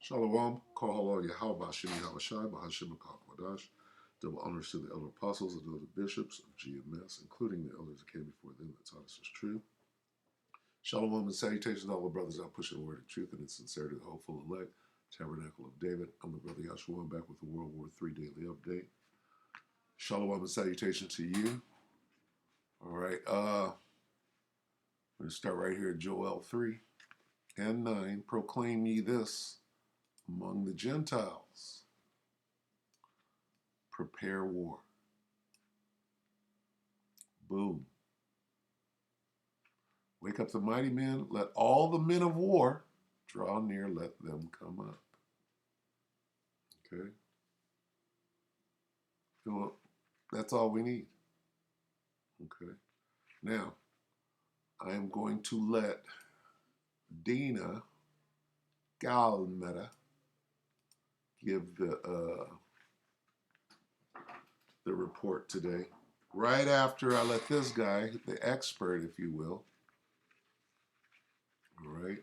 Shalom, Kohalo Yahweh Shemi Halashai, Bahashim Kodash. Double honors to the elder apostles and to the bishops of GMS, including the elders that came before them that taught us is true. Shalom and salutations to all the brothers out pushing the word of truth and in sincerity the hopeful elect. Tabernacle of David. I'm the brother Yahshua. I'm back with the WW3 Daily update. Shalom and salutations to you. All right, I'm going to start right here at Joel 3 and 9. Proclaim ye this among the Gentiles. Prepare war. Boom. Wake up the mighty men. Let all the men of war draw near. Let them come up. Okay. So that's all we need. Okay. Now, I am going to let Dina Galmeta give the report today. Right after I let this guy, the expert, if you will, all right,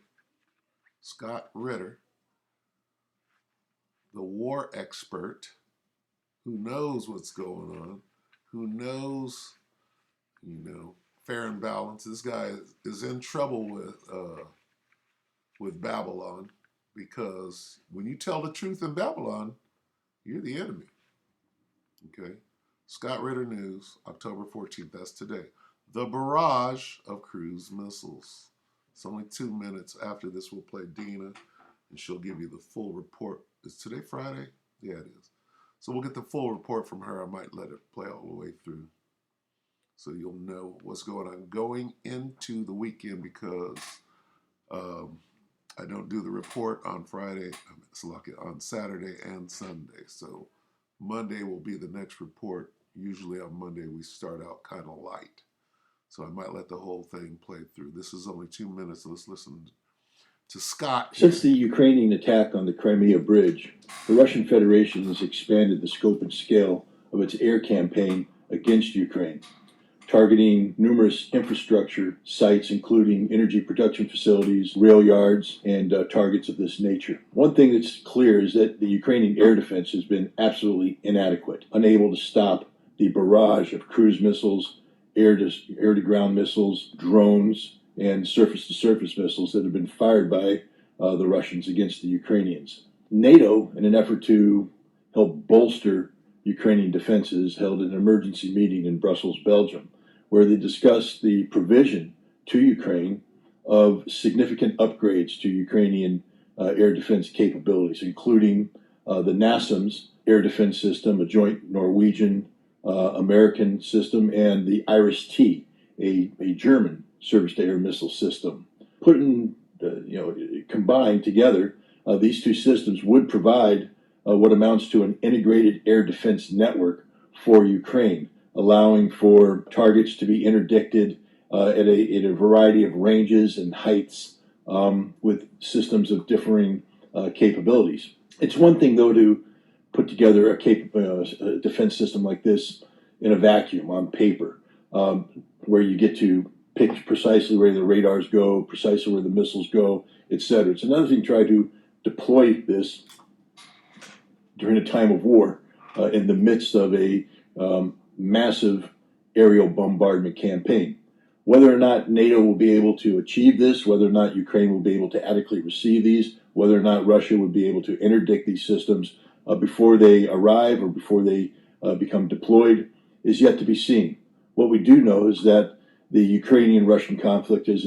Scott Ritter, the war expert, who knows what's going on, who knows, fair and balanced. This guy is in trouble with Babylon, because when you tell the truth in Babylon, you're the enemy. Okay. Scott Ritter News, October 14th, that's today. The barrage of cruise missiles. It's only 2 minutes. After this, we'll play Dina, and she'll give you the full report. Is today Friday? Yeah, it is. So we'll get the full report from her. I might let it play all the way through, so you'll know what's going on going into the weekend, because I don't do the report on Friday. It's like on Saturday and Sunday. So Monday will be the next report. Usually on Monday we start out kind of light. So I might let the whole thing play through. This is only 2 minutes. So let's listen to Scott. Since the Ukrainian attack on the Crimea Bridge, the Russian Federation has expanded the scope and scale of its air campaign against Ukraine, targeting numerous infrastructure sites, including energy production facilities, rail yards, and targets of this nature. One thing that's clear is that the Ukrainian air defense has been absolutely inadequate, unable to stop the barrage of cruise missiles, air-to-ground missiles, drones, and surface-to-surface missiles that have been fired by the Russians against the Ukrainians. NATO, in an effort to help bolster Ukrainian defenses, held an emergency meeting in Brussels, Belgium, where they discussed the provision to Ukraine of significant upgrades to Ukrainian air defense capabilities, including the NASAMS air defense system, a joint Norwegian American system, and the IRIS-T, a German surface-to-air missile system. Combined together, these two systems would provide what amounts to an integrated air defense network for Ukraine, allowing for targets to be interdicted at a variety of ranges and heights, with systems of differing capabilities. It's one thing, though, to put together a defense system like this in a vacuum on paper, where you get to pick precisely where the radars go, precisely where the missiles go, etc. It's another thing to try to deploy this during a time of war, in the midst of a massive aerial bombardment campaign. Whether or not NATO will be able to achieve this, whether or not Ukraine will be able to adequately receive these, whether or not Russia would be able to interdict these systems before they arrive or before they become deployed, is yet to be seen. What we do know is that the Ukrainian-Russian conflict has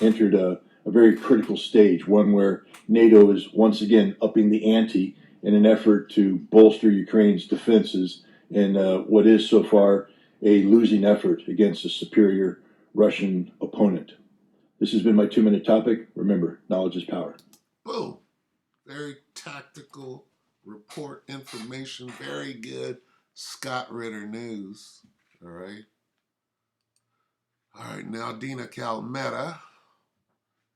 entered a very critical stage, one where NATO is once again upping the ante in an effort to bolster Ukraine's defenses in what is so far a losing effort against a superior Russian opponent. This has been my 2-minute topic. Remember, knowledge is power. Boom. Very tactical report information. Very good. Scott Ritter News. All right. All right, now Dina Calmetta.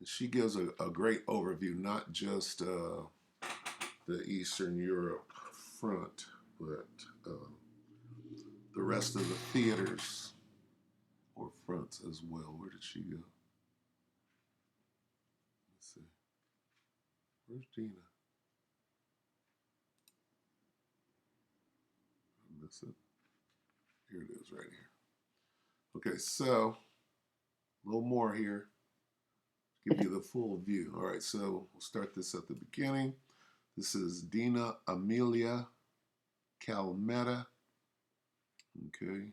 She gives a great overview, not just the Eastern Europe front, but the rest of the theaters or fronts as well. Where did she go? Let's see. Where's Dina? That's it. Here it is right here. Okay, so a little more here. Give you the full view. All right, so we'll start this at the beginning. This is Dina Amelia Calmetta. Okay.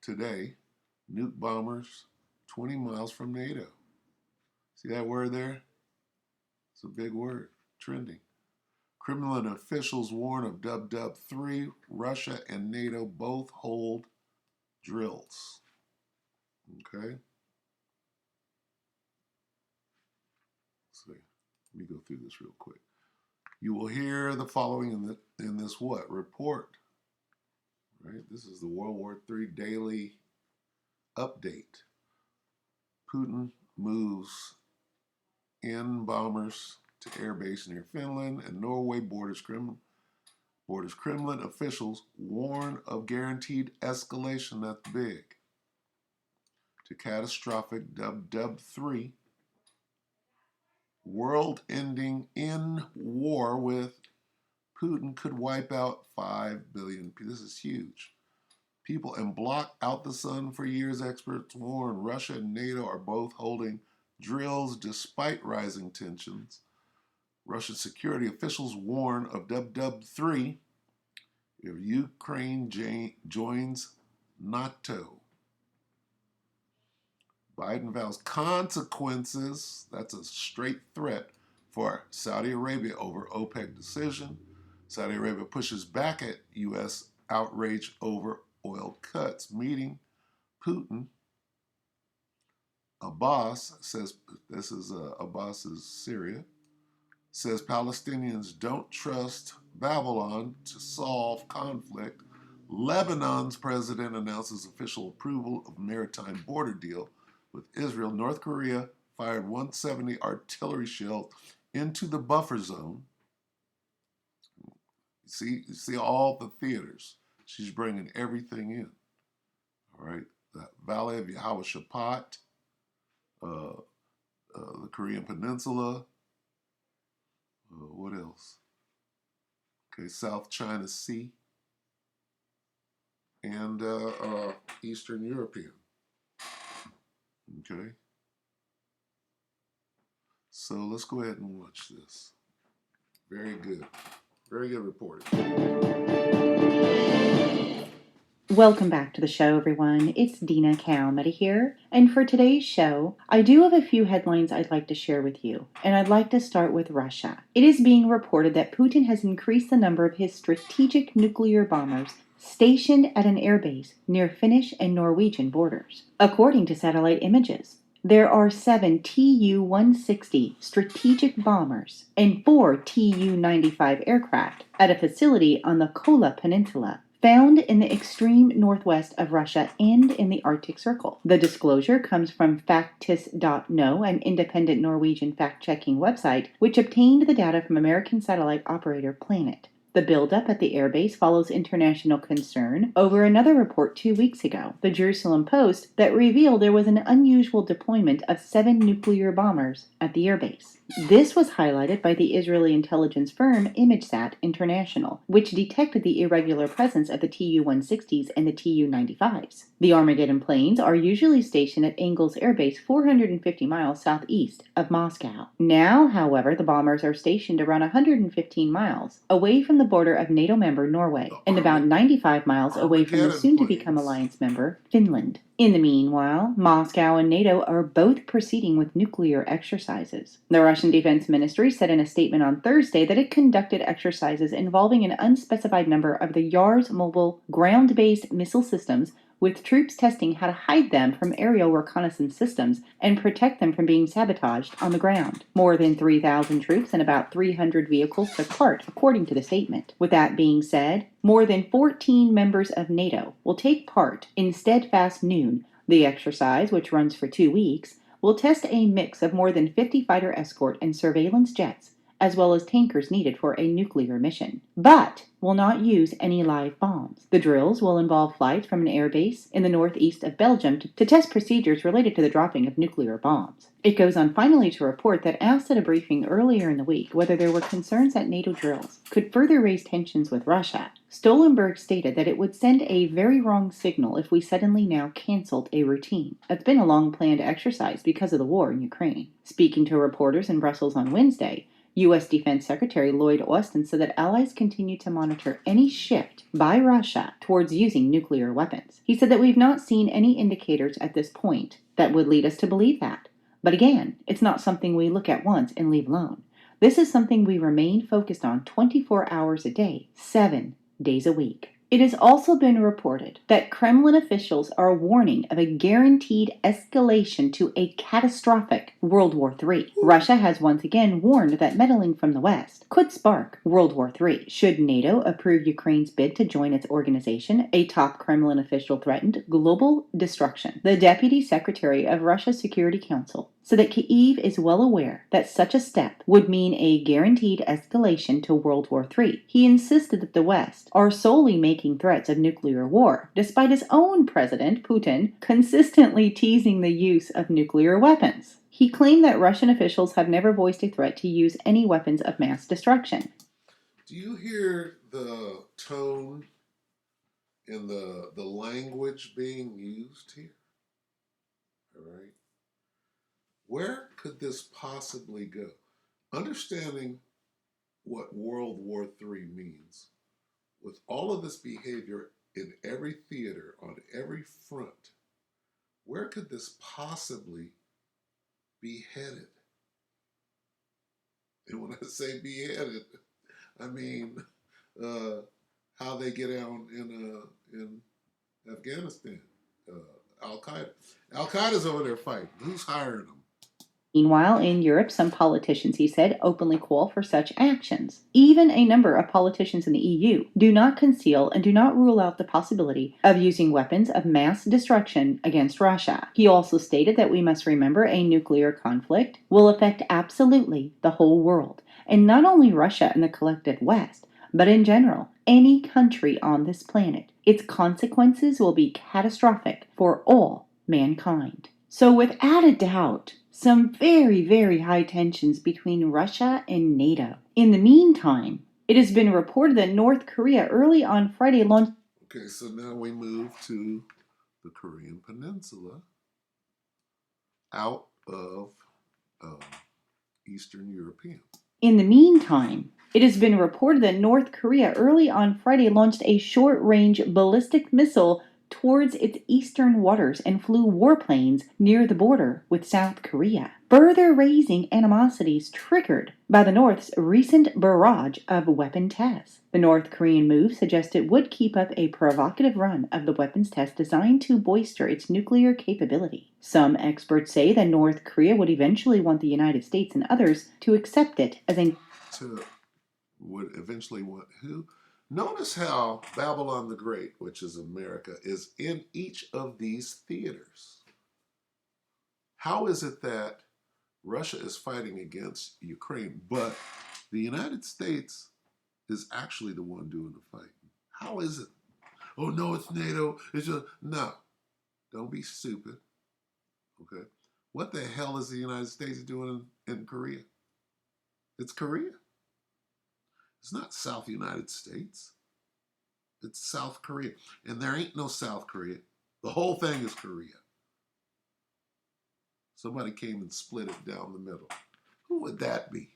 Today, nuke bombers 20 miles from NATO. See that word there? It's a big word. Trending. Kremlin officials warn of WW3. Russia and NATO both hold drills. Okay. Let's see. Let me go through this real quick. You will hear the following in this what? Report. Right? This is the WW3 Daily update. Putin moves in bombers to airbase near Finland and Norway borders Kremlin. Kremlin officials warn of guaranteed escalation, that's big, to catastrophic WW3, world-ending in war with Putin could wipe out 5 billion people. This is huge. People and block out the sun for years, experts warn. Russia and NATO are both holding drills despite rising tensions. Russian security officials warn of WW3 if Ukraine joins NATO. Biden vows consequences, that's a straight threat, for Saudi Arabia over OPEC decision. Saudi Arabia pushes back at U.S. outrage over oil cuts. Meeting Putin. Abbas says, this is Abbas's Syria, says Palestinians don't trust Babylon to solve conflict. Lebanon's president announces official approval of maritime border deal with Israel. North Korea fired 170 artillery shells into the buffer zone. You see all the theaters. She's bringing everything in. All right, the Valley of Yahweh Shaphat, the Korean Peninsula. What else? Okay, South China Sea and Eastern European. Okay. So let's go ahead and watch this. Very good. Very good reporting. Welcome back to the show, everyone. It's Dina Calmetta here, and for today's show, I do have a few headlines I'd like to share with you, and I'd like to start with Russia. It is being reported that Putin has increased the number of his strategic nuclear bombers stationed at an airbase near Finnish and Norwegian borders. According to satellite images, there are 7 Tu-160 strategic bombers and 4 Tu-95 aircraft at a facility on the Kola Peninsula, found in the extreme northwest of Russia and in the Arctic Circle. The disclosure comes from Factis.no, an independent Norwegian fact-checking website, which obtained the data from American satellite operator Planet. The buildup at the airbase follows international concern over another report 2 weeks ago, the Jerusalem Post, that revealed there was an unusual deployment of 7 nuclear bombers at the airbase. This was highlighted by the Israeli intelligence firm ImageSat International, which detected the irregular presence of the Tu-160s and the Tu-95s. The Armageddon planes are usually stationed at Engels Air Base 450 miles southeast of Moscow. Now, however, the bombers are stationed around 115 miles away from the border of NATO member Norway and about 95 miles away from the soon-to-become alliance member Finland. In the meanwhile, Moscow and NATO are both proceeding with nuclear exercises. The Russian Defense Ministry said in a statement on Thursday that it conducted exercises involving an unspecified number of the Yars mobile ground-based missile systems, with troops testing how to hide them from aerial reconnaissance systems and protect them from being sabotaged on the ground. More than 3,000 troops and about 300 vehicles took part, according to the statement. With that being said, more than 14 members of NATO will take part in Steadfast Noon. The exercise, which runs for 2 weeks, will test a mix of more than 50 fighter escort and surveillance jets as well as tankers needed for a nuclear mission, but will not use any live bombs. The drills will involve flights from an airbase in the northeast of Belgium to test procedures related to the dropping of nuclear bombs. It goes on finally to report that asked at a briefing earlier in the week whether there were concerns that NATO drills could further raise tensions with Russia, Stoltenberg stated that it would send a very wrong signal if we suddenly now canceled a routine. It's been a long-planned exercise because of the war in Ukraine. Speaking to reporters in Brussels on Wednesday, U.S. Defense Secretary Lloyd Austin said that allies continue to monitor any shift by Russia towards using nuclear weapons. He said that we've not seen any indicators at this point that would lead us to believe that. But again, it's not something we look at once and leave alone. This is something we remain focused on 24 hours a day, 7 days a week. It has also been reported that Kremlin officials are warning of a guaranteed escalation to a catastrophic World War III. Russia has once again warned that meddling from the West could spark World War III. Should NATO approve Ukraine's bid to join its organization, a top Kremlin official threatened global destruction. The Deputy Secretary of Russia's Security Council said that Kyiv is well aware that such a step would mean a guaranteed escalation to World War III. He insisted that the West are solely making threats of nuclear war, despite his own president, Putin, consistently teasing the use of nuclear weapons. He claimed that Russian officials have never voiced a threat to use any weapons of mass destruction. Do you hear the tone and the language being used here? All right. Where could this possibly go? Understanding what World War III means, with all of this behavior in every theater, on every front, where could this possibly be headed? And when I say be headed, I mean how they get out in Afghanistan. Al Qaeda. Al Qaeda's over there fighting. Who's hiring them? Meanwhile, in Europe, some politicians, he said, openly call for such actions. Even a number of politicians in the EU do not conceal and do not rule out the possibility of using weapons of mass destruction against Russia. He also stated that we must remember a nuclear conflict will affect absolutely the whole world, and not only Russia and the collective West, but in general, any country on this planet. Its consequences will be catastrophic for all mankind. So without a doubt, some very, very high tensions between Russia and NATO. In the meantime, it has been reported that North Korea early on Friday launched. Okay, so now we move to the Korean Peninsula out of Eastern European. In the meantime, it has been reported that North Korea early on Friday launched a short-range ballistic missile towards its eastern waters and flew warplanes near the border with South Korea, further raising animosities triggered by the North's recent barrage of weapon tests. The North Korean move suggests it would keep up a provocative run of the weapons tests designed to bolster its nuclear capability. Some experts say that North Korea would eventually want the United States and others to accept it as a... Would eventually want who? Notice how Babylon the Great, which is America, is in each of these theaters. How is it that Russia is fighting against Ukraine, but the United States is actually the one doing the fighting? How is it? Oh, no, it's NATO. It's just, no. Don't be stupid. Okay? What the hell is the United States doing in Korea? It's Korea. It's not South United States. It's South Korea. And there ain't no South Korea. The whole thing is Korea. Somebody came and split it down the middle. Who would that be?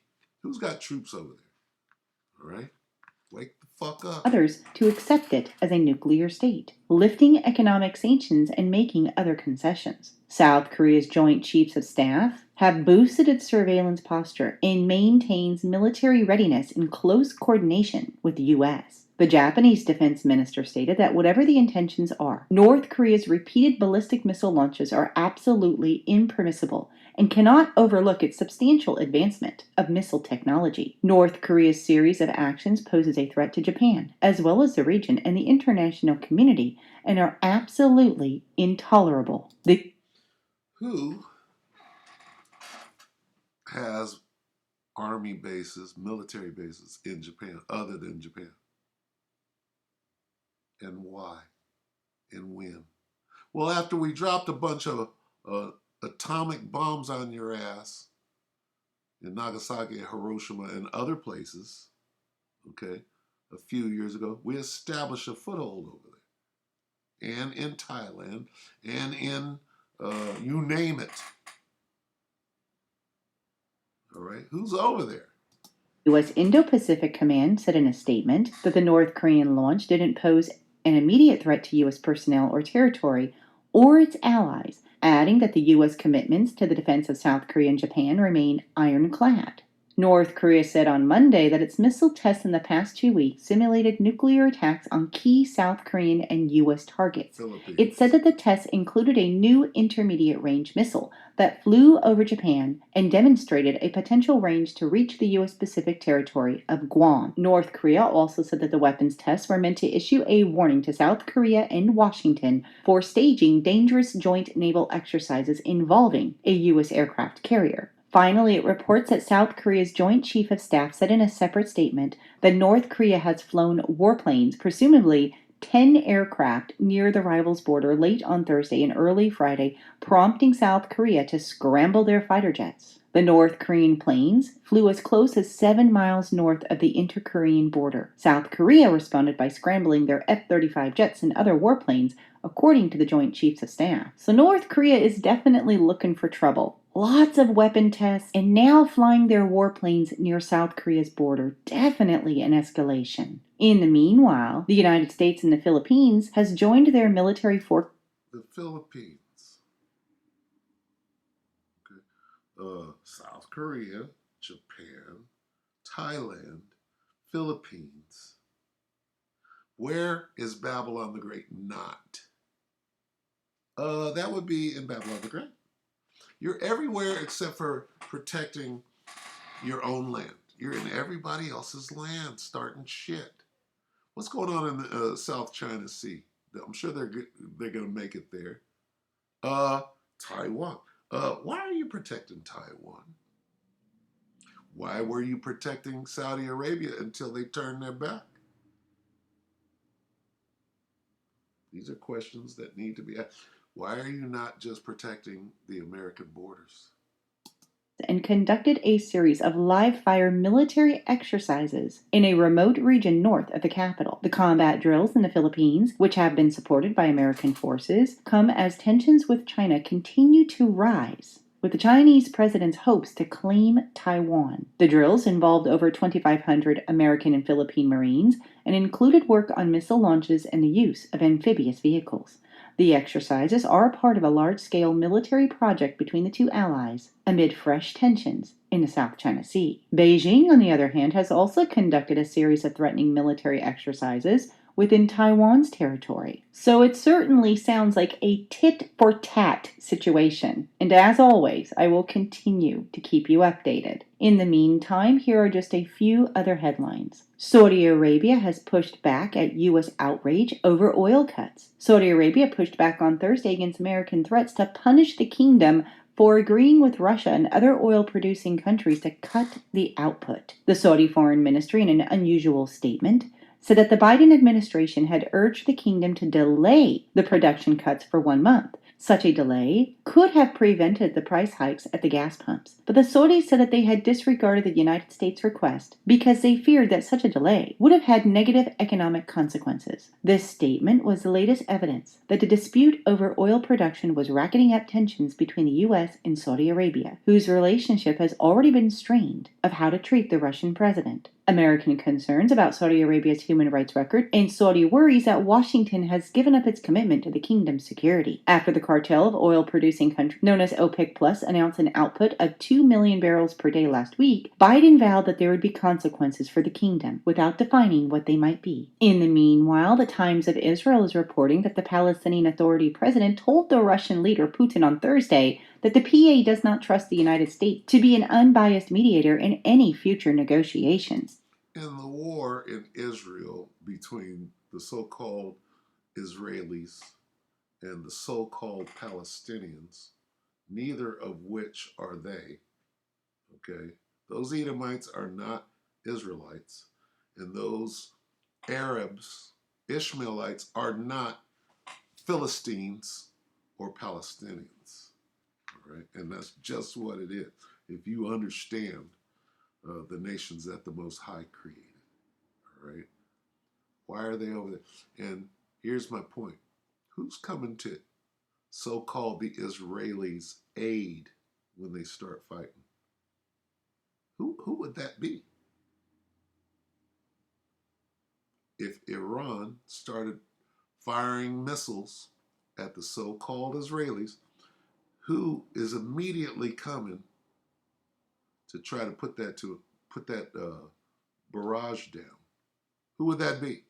Who's got troops over there? All right? Wake the fuck up. Others to accept it as a nuclear state, lifting economic sanctions and making other concessions. South Korea's Joint Chiefs of Staff have boosted its surveillance posture and maintains military readiness in close coordination with the U.S. The Japanese defense minister stated that whatever the intentions are, North Korea's repeated ballistic missile launches are absolutely impermissible and cannot overlook its substantial advancement of missile technology. North Korea's series of actions poses a threat to Japan, as well as the region and the international community, and are absolutely intolerable. Who has army bases, military bases in Japan, other than Japan? And why? And when? Well, after we dropped a bunch of atomic bombs on your ass in Nagasaki, Hiroshima, and other places, okay, a few years ago, we established a foothold over there, and in Thailand, and in you name it. All right, who's over there? U.S. Indo-Pacific Command said in a statement that the North Korean launch didn't pose an immediate threat to U.S. personnel or territory or its allies, adding that the U.S. commitments to the defense of South Korea and Japan remain ironclad. North Korea said on Monday that its missile tests in the past 2 weeks simulated nuclear attacks on key South Korean and U.S. targets. Philippines. It said that the tests included a new intermediate range missile that flew over Japan and demonstrated a potential range to reach the U.S. Pacific territory of Guam. North Korea also said that the weapons tests were meant to issue a warning to South Korea and Washington for staging dangerous joint naval exercises involving a U.S. aircraft carrier. Finally, it reports that South Korea's Joint Chief of Staff said in a separate statement that North Korea has flown warplanes, presumably 10 aircraft, near the rivals' border late on Thursday and early Friday, prompting South Korea to scramble their fighter jets. The North Korean planes flew as close as 7 miles north of the inter-Korean border. South Korea responded by scrambling their F-35 jets and other warplanes, according to the Joint Chiefs of Staff. So North Korea is definitely looking for trouble. Lots of weapon tests, and now flying their warplanes near South Korea's border. Definitely an escalation. In the meanwhile, the United States and the Philippines has joined their military force. The Philippines. Okay. South Korea, Japan, Thailand, Philippines. Where is Babylon the Great not? That would be in Babylon the Great. You're everywhere except for protecting your own land. You're in everybody else's land, starting shit. What's going on in the South China Sea? I'm sure they're going to make it there. Taiwan. Why are you protecting Taiwan? Why were you protecting Saudi Arabia until they turned their back? These are questions that need to be asked. Why are you not just protecting the American borders? And conducted a series of live-fire military exercises in a remote region north of the capital. The combat drills in the Philippines, which have been supported by American forces, come as tensions with China continue to rise, with the Chinese president's hopes to claim Taiwan. The drills involved over 2,500 American and Philippine Marines and included work on missile launches and the use of amphibious vehicles. The exercises are part of a large-scale military project between the two allies amid fresh tensions in the South China Sea. Beijing, on the other hand, has also conducted a series of threatening military exercises within Taiwan's territory. So it certainly sounds like a tit-for-tat situation. And as always, I will continue to keep you updated. In the meantime, here are just a few other headlines. Saudi Arabia has pushed back at U.S. outrage over oil cuts. Saudi Arabia pushed back on Thursday against American threats to punish the kingdom for agreeing with Russia and other oil-producing countries to cut the output. The Saudi Foreign Ministry, in an unusual statement, said that the Biden administration had urged the kingdom to delay the production cuts for 1 month. Such a delay could have prevented the price hikes at the gas pumps, but the Saudis said that they had disregarded the United States' request because they feared that such a delay would have had negative economic consequences. This statement was the latest evidence that the dispute over oil production was racketing up tensions between the U.S. and Saudi Arabia, whose relationship has already been strained of how to treat the Russian president. American concerns about Saudi Arabia's human rights record and Saudi worries that Washington has given up its commitment to the kingdom's security. After the cartel of oil-producing countries known as OPEC Plus announced an output of 2 million barrels per day last week, Biden vowed that there would be consequences for the kingdom without defining what they might be. In the meanwhile, the Times of Israel is reporting that the Palestinian Authority president told the Russian leader Putin on Thursday that the PA does not trust the United States to be an unbiased mediator in any future negotiations. In the war in Israel between the so-called Israelis and the so-called Palestinians, neither of which are they, okay? Those Edomites are not Israelites, and those Arabs, Ishmaelites, are not Philistines or Palestinians. All right, and that's just what it is. If you understand the nations that the Most High created, all right, why are they over there? And here's my point: who's coming to so-called the Israelis' aid when they start fighting? Who would that be? If Iran started firing missiles at the so-called Israelis, who is immediately coming to try to put that barrage down? Who would that be?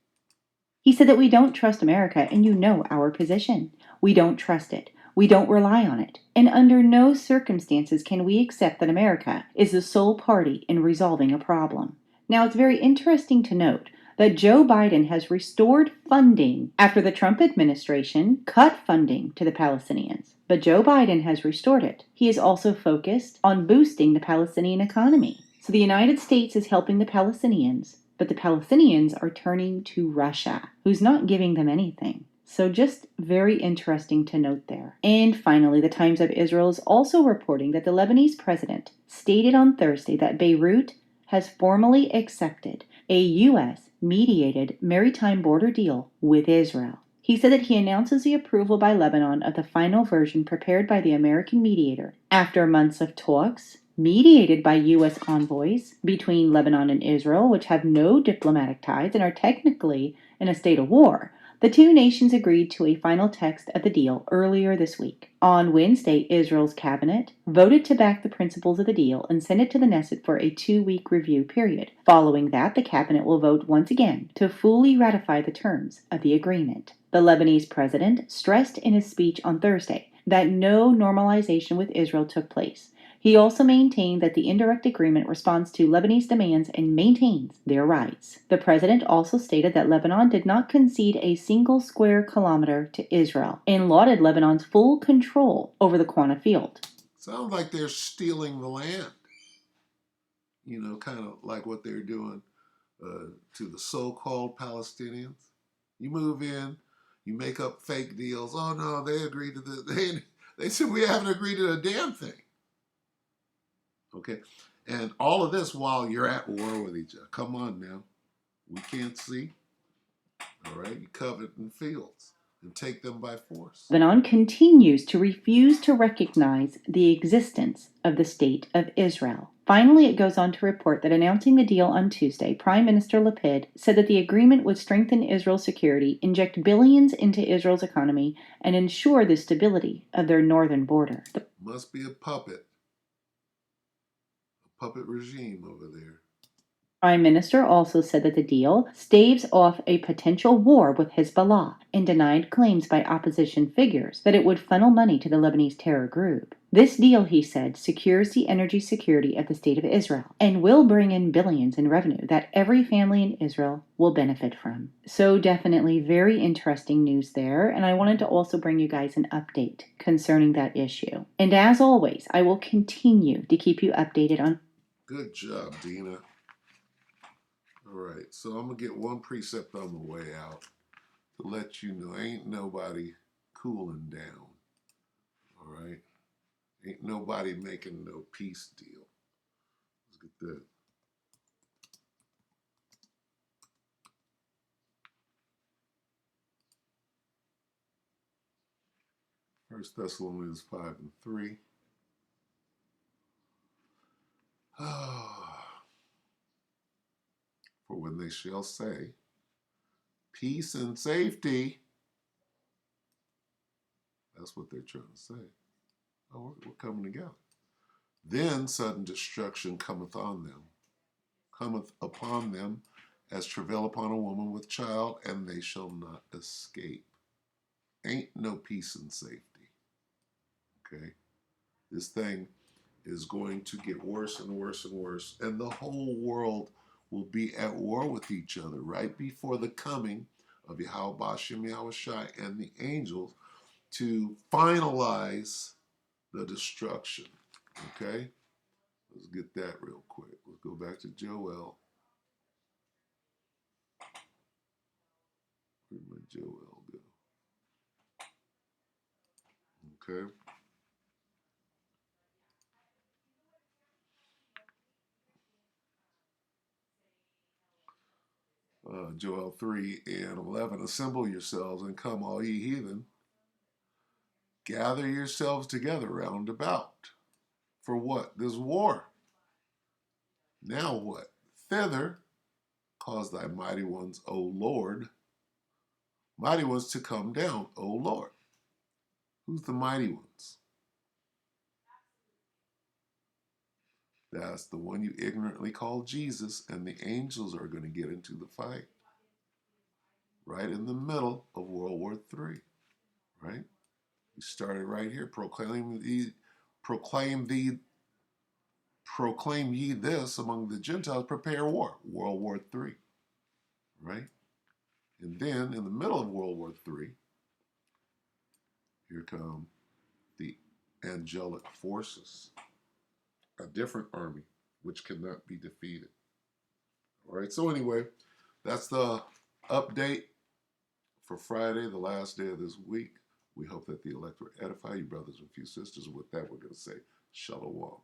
He said that we don't trust America, and you know our position. We don't trust it. We don't rely on it. And under no circumstances can we accept that America is the sole party in resolving a problem. Now, it's very interesting to note that Joe Biden has restored funding after the Trump administration cut funding to the Palestinians. But Joe Biden has restored it. He is also focused on boosting the Palestinian economy. So the United States is helping the Palestinians, but the Palestinians are turning to Russia, who's not giving them anything. So just very interesting to note there. And finally, the Times of Israel is also reporting that the Lebanese president stated on Thursday that Beirut has formally accepted a U.S. mediated maritime border deal with Israel. He said that he announces the approval by Lebanon of the final version prepared by the American mediator after months of talks, mediated by U.S. envoys between Lebanon and Israel, which have no diplomatic ties and are technically in a state of war. The two nations agreed to a final text of the deal earlier this week. On Wednesday, Israel's cabinet voted to back the principles of the deal and send it to the Knesset for a 2-week review period. Following that, the cabinet will vote once again to fully ratify the terms of the agreement. The Lebanese president stressed in his speech on Thursday that no normalization with Israel took place. He also maintained that the indirect agreement responds to Lebanese demands and maintains their rights. The president also stated that Lebanon did not concede a single square kilometer to Israel and lauded Lebanon's full control over the Quana field. Sounds like they're stealing the land. Kind of like what they're doing to the so-called Palestinians. You move in, you make up fake deals. Oh no, they agreed to this. They said we haven't agreed to a damn thing. Okay, and all of this while you're at war with each other. Come on now, we can't see. All right, you coveting fields and take them by force. Lebanon continues to refuse to recognize the existence of the State of Israel. Finally, it goes on to report that announcing the deal on Tuesday, Prime Minister Lapid said that the agreement would strengthen Israel's security, inject billions into Israel's economy, and ensure the stability of their northern border. Must be a puppet regime over there. Prime Minister also said that the deal staves off a potential war with Hezbollah and denied claims by opposition figures that it would funnel money to the Lebanese terror group. This deal, he said, secures the energy security of the State of Israel and will bring in billions in revenue that every family in Israel will benefit from. So definitely very interesting news there, and I wanted to also bring you guys an update concerning that issue. And as always, I will continue to keep you updated on. Good job, Dina. All right, so I'm going to get one precept on the way out to let you know ain't nobody cooling down. All right? Ain't nobody making no peace deal. Let's get that. First Thessalonians 5:3. For when they shall say, peace and safety, that's what they're trying to say. Oh, we're coming together. Then sudden destruction cometh upon them, as travail upon a woman with child, and they shall not escape. Ain't no peace and safety. Okay? This thing is going to get worse and worse and worse, and the whole world will be at war with each other right before the coming of Yahweh Bashem Yahushai and the angels to finalize the destruction. Okay? Let's get that real quick. Let's go back to Joel. Where'd my Joel go? Okay. Joel 3 and 11. Assemble yourselves and come, all ye heathen. Gather yourselves together round about. For what? There's war. Now what? Thither cause thy mighty ones, O Lord, mighty ones to come down, O Lord. Who's the mighty ones? That's the one you ignorantly call Jesus, and the angels are going to get into the fight. Right in the middle of World War III. Right? We started right here. Proclaim ye this among the Gentiles, prepare war. World War III. Right? And then in the middle of World War III, here come the angelic forces, a different army which cannot be defeated. All right, so anyway, that's the update for Friday, the last day of this week. We hope that the elect will edify you, brothers and few sisters. With that, we're going to say shalom.